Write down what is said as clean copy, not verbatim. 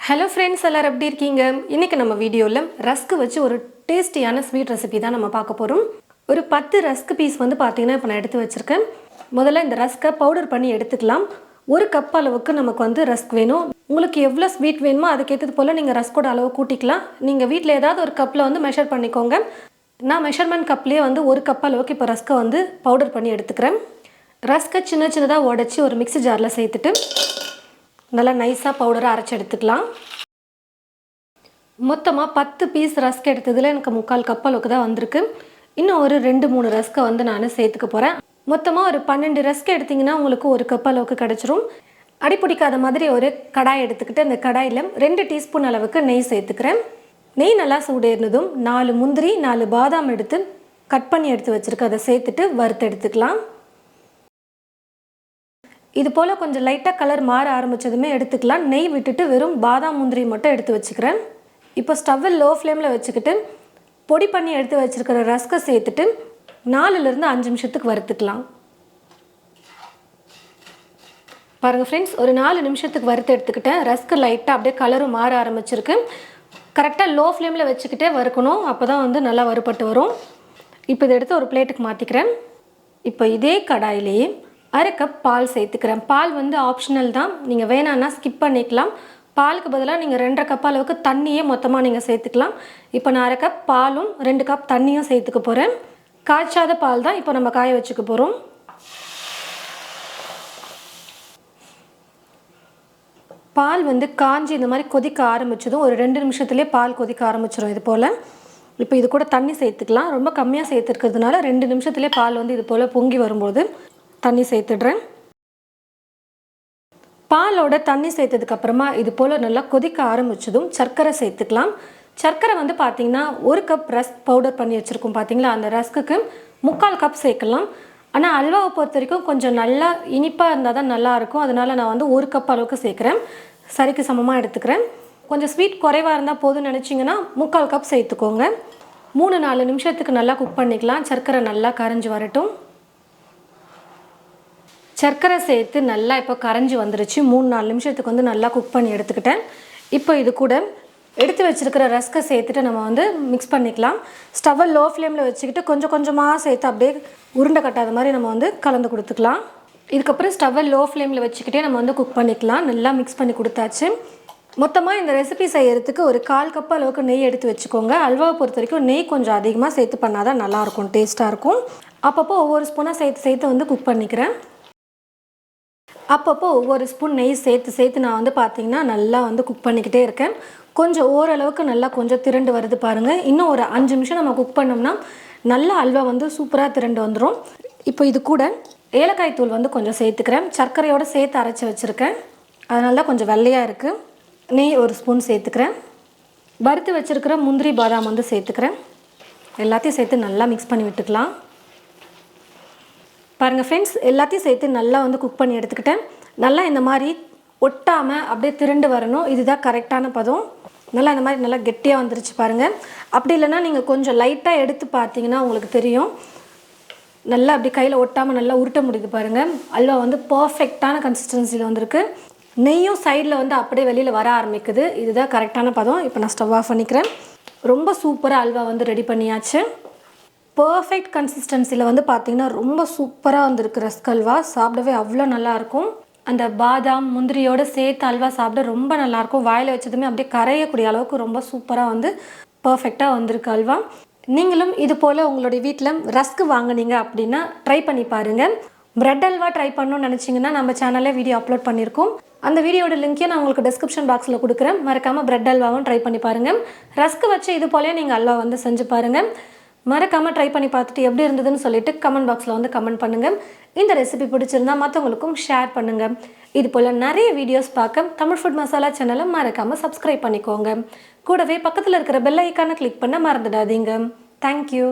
Hello friends, எல்லாரும் எப்படி இருக்கீங்க? இன்னைக்கு நம்ம வீடியோல ரஸ்க் வச்சு ஒரு டேஸ்டியான ஸ்வீட் ரெசிபி தான் நம்ம பார்க்க போறோம். ஒரு 10 ரஸ்க் பீஸ் வந்து பாத்தீங்கன்னா இப்ப நான் எடுத்து வச்சிருக்கேன். முதல்ல இந்த ரஸ்கை பவுடர் பண்ணி எடுத்துக்கலாம். 1 கப் அளவுக்கு நமக்கு வந்து ரஸ்க் வேணும். உங்களுக்கு எவ்வளவு ஸ்வீட் வேணுமோ அதுக்கு ஏத்தது போல நீங்க ரஸ்கோட அளவு கூட்டிக்கலாம். நீங்க வீட்ல ஏதாவது ஒரு கப்ல வந்து மெஷர் பண்ணிக்கோங்க. நான் மெஷர்மென்ட் கப்லயே வந்து 1 கப் அளவுக்கு இப்ப ரஸ்கை வந்து பவுடர் பண்ணி எடுத்துக்கிறேன். ரஸ்கை சின்ன சின்னதா உடைச்சு ஒரு மிக்ஸி ஜார்ல சேர்த்துட்டு நல்லா நைஸா பவுடரை அரைச்சு எடுத்துக்கலாம். மொத்தமா 10 பீஸ் ரஸ்க் எடுத்ததுல எனக்கு 1/4 கப் அளவுக்கு தான் வந்திருக்கு. இன்னும் ஒரு 2-3 ரஸ்கை வந்து நான் சேர்த்துக்க போறேன். மொத்தமா ஒரு 12 ரஸ்க் எடுத்தீங்கன்னா உங்களுக்கு 1 கப் அளவுக்கு கிடைச்சிரும். அடிபிடிக்காத மாதிரி ஒரு கடாய் எடுத்துக்கிட்டு அந்த கடாயில 2 டீஸ்பூன் அளவுக்கு நெய் சேர்த்துக்கிறேன். நெய் நல்லா சூடேறினதும் 4 முந்திரி 4 பாதாம் எடுத்து கட் பண்ணி எடுத்து வச்சிருக்கேன். அதை சேர்த்துட்டு வறுத்து எடுத்துக்கலாம். இது போல கொஞ்சம் லைட்டா கலர் மாற ஆரம்பிச்சதுமே எடுத்துக்கலாம். நெய் விட்டுட்டு வெறும் பாதாம் முந்திரி மட்டும் எடுத்து வச்சுக்கிறேன். இப்போ ஸ்டவ்வை லோ ஃப்ளேம்ல வச்சுக்கிட்டு பொடி பண்ணி எடுத்து வச்சிருக்கிற ரஸ்கை சேர்த்துட்டு 4 லிருந்து 5 நிமிஷத்துக்கு வறுத்துக்கலாம். பாருங்க ஃப்ரெண்ட்ஸ், ஒரு 4 நிமிஷத்துக்கு வறுத்து எடுத்துக்கிட்டேன். ரஸ்க் லைட்டா அப்படியே கலரும் மாற ஆரம்பிச்சிருக்கு. கரெக்டா லோ ஃப்ளேம்ல வச்சுக்கிட்டே வறுக்கணும். அப்பதான் வந்து நல்லா வறுபட்டு வரும். இப்போ இதை எடுத்து ஒரு பிளேட்டுக்கு மாத்திக்கிறேன். இப்போ இதே கடாயிலேயே 1/2 கப் பால் சேர்த்துக்கிறேன். பால் வந்து ஆப்ஷனல் தான், நீங்கள் வேணான்னா ஸ்கிப் பண்ணிக்கலாம். பாலுக்கு பதிலாக நீங்கள் 2.5 கப் அளவுக்கு தண்ணியே மொத்தமாக நீங்கள் சேர்த்துக்கலாம். இப்போ நான் 1/2 கப் பாலும் 2 கப் தண்ணியும் சேர்த்துக்க போகிறேன். காய்ச்சாத பால் தான் இப்போ நம்ம காய வச்சுக்க போகிறோம். பால் வந்து காஞ்சி இந்த மாதிரி கொதிக்க ஆரம்பிச்சதும் ஒரு 2 நிமிஷத்துலேயே பால் கொதிக்க ஆரம்பிச்சிடும் இது போல். இப்போ இது கூட தண்ணி சேர்த்துக்கலாம். ரொம்ப கம்மியாக சேர்த்துருக்கிறதுனால 2 நிமிஷத்துலேயே பால் வந்து இது போல் பொங்கி வரும்போது தண்ணி சேர்த்துடுறேன். பாலோட தண்ணி சேர்த்ததுக்கு அப்புறமா இது போல் நல்லா கொதிக்க ஆரம்பிச்சதும் சர்க்கரை சேர்த்துக்கலாம். சர்க்கரை வந்து பார்த்தீங்கன்னா 1 கப் ரஸ்க் பவுடர் பண்ணி வச்சுருக்கோம் பார்த்தீங்களா, அந்த ரஸ்க்குக்கு 3/4 கப் சேர்க்கலாம். ஆனால் அல்வாவை பொறுத்த வரைக்கும் கொஞ்சம் நல்லா இனிப்பாக இருந்தால் தான் நல்லாயிருக்கும். அதனால் நான் வந்து 1 கப் அளவுக்கு சேர்க்குறேன். சரிக்கு சமமாக எடுத்துக்கிறேன். கொஞ்சம் ஸ்வீட் குறைவாக இருந்தால் போதும்னு நினச்சிங்கன்னா 3/4 கப் சேர்த்துக்கோங்க. 3-4 நிமிஷத்துக்கு நல்லா குக் பண்ணிக்கலாம். சர்க்கரை நல்லா கரைஞ்சி வரட்டும். சர்க்கரை சேர்த்து நல்லா இப்போ கரைஞ்சி வந்துருச்சு. 3-4 நிமிஷத்துக்கு வந்து நல்லா குக் பண்ணி எடுத்துக்கிட்டேன். இப்போ இது கூட எடுத்து வச்சுருக்கிற ரஸ்கை சேர்த்துட்டு நம்ம வந்து மிக்ஸ் பண்ணிக்கலாம். ஸ்டவ்வை லோ ஃப்ளேமில் வச்சுக்கிட்டு கொஞ்சம் கொஞ்சமாக சேர்த்து அப்படியே உருண்டை கட்டாத மாதிரி நம்ம வந்து கலந்து கொடுத்துக்கலாம். இதுக்கப்புறம் ஸ்டவ்வை லோ ஃப்ளேமில் வச்சுக்கிட்டே நம்ம வந்து குக் பண்ணிக்கலாம். நல்லா மிக்ஸ் பண்ணி கொடுத்தாச்சு. மொத்தமாக இந்த ரெசிபி செய்யறதுக்கு ஒரு 1/4 கப் அளவுக்கு நெய் எடுத்து வச்சுக்கோங்க. அல்வாவை பொறுத்த வரைக்கும் நெய் கொஞ்சம் அதிகமாக சேர்த்து பண்ணால் தான் நல்லாயிருக்கும், டேஸ்ட்டாக இருக்கும். அப்பப்போ ஒவ்வொரு ஸ்பூனாக சேர்த்து வந்து குக் பண்ணிக்கிறேன். அப்பப்போ ஒவ்வொரு ஸ்பூன் நெய் சேர்த்து நான் வந்து பார்த்திங்கன்னா நல்லா வந்து குக் பண்ணிக்கிட்டே இருக்கேன். கொஞ்சம் ஓரளவுக்கு நல்லா கொஞ்சம் திரண்டு வருது பாருங்கள். இன்னும் ஒரு 5 நிமிஷம் நம்ம குக் பண்ணோம்னா நல்லா அல்வா வந்து சூப்பராக திரண்டு வந்துடும். இப்போ இது கூட ஏலக்காய் தூள் வந்து கொஞ்சம் சேர்த்துக்கிறேன். சர்க்கரையோடு சேர்த்து அரைச்சி வச்சுருக்கேன், அதனால தான் கொஞ்சம் வெள்ளையாக இருக்குது. நெய் 1 ஸ்பூன் சேர்த்துக்கிறேன். வறுத்து வச்சுருக்கிற முந்திரி பாதாம் வந்து சேர்த்துக்கிறேன். எல்லாத்தையும் சேர்த்து நல்லா மிக்ஸ் பண்ணி விட்டுக்கலாம். பாருங்கள் ஃப்ரெண்ட்ஸ், எல்லாத்தையும் சேர்த்து நல்லா வந்து குக் பண்ணி எடுத்துக்கிட்டேன். நல்லா இந்த மாதிரி ஒட்டாமல் அப்படியே திரண்டு வரணும். இதுதான் கரெக்டான பதம். நல்லா இந்த மாதிரி நல்லா கெட்டியாக வந்துருச்சு பாருங்கள். அப்படி இல்லைன்னா நீங்கள் கொஞ்சம் லைட்டாக எடுத்து பார்த்தீங்கன்னா உங்களுக்கு தெரியும். நல்லா அப்படி கையில் ஒட்டாமல் நல்லா உருட்ட முடியுது பாருங்கள். அல்வா வந்து பர்ஃபெக்டான கன்சிஸ்டன்சியில் வந்திருக்கு. நெய்யும் சைடில் வந்து அப்படியே வெளியில் வர ஆரம்பிக்குது. இதுதான் கரெக்டான பதம். இப்போ நான் ஸ்டவ் ஆஃப் பண்ணிக்கிறேன். ரொம்ப சூப்பராக அல்வா வந்து ரெடி பண்ணியாச்சு. பர்ஃபெக்ட் கன்சிஸ்டன்சியில் வந்து பார்த்திங்கன்னா ரொம்ப சூப்பராக வந்துருக்கு ரஸ்க் அல்வா. சாப்பிடவே அவ்வளோ நல்லாயிருக்கும். அந்த பாதாம் முந்திரியோடு சேர்த்து அல்வா சாப்பிட ரொம்ப நல்லாயிருக்கும். வாயில் வச்சதுமே அப்படியே கரையக்கூடிய அளவுக்கு ரொம்ப சூப்பராக வந்து பர்ஃபெக்டாக வந்திருக்கு அல்வா. நீங்களும் இது போல் உங்களுடைய வீட்டில் ரஸ்க் வாங்கினீங்க அப்படின்னா ட்ரை பண்ணி பாருங்கள். பிரெட் அல்வா ட்ரை பண்ணணும்னு நினச்சிங்கன்னா நம்ம சேனலில் வீடியோ அப்லோட் பண்ணியிருக்கோம். அந்த வீடியோட லிங்க்கே நான் உங்களுக்கு டிஸ்கிரிப்ஷன் பாக்ஸில் கொடுக்குறேன். மறக்காமல் பிரெட் அல்வாவும் ட்ரை பண்ணி பாருங்கள். ரஸ்க் வச்சு இது போலே நீங்கள் அல்வா வந்து செஞ்சு பாருங்கள். மறக்காமல் ட்ரை பண்ணி பார்த்துட்டு எப்படி இருந்ததுன்னு சொல்லிட்டு கமெண்ட் பாக்ஸில் வந்து கமெண்ட் பண்ணுங்கள். இந்த ரெசிபி பிடிச்சிருந்தா மற்றவங்களுக்கும் ஷேர் பண்ணுங்கள். இது போல் நிறைய வீடியோஸ் பார்க்க தமிழ் ஃபுட் மசாலா சேனலை மறக்காமல் சப்ஸ்கிரைப் பண்ணிக்கோங்க. கூடவே பக்கத்தில் இருக்கிற பெல் ஐக்கானை கிளிக் பண்ண மறந்துடாதீங்க. தேங்க்யூ.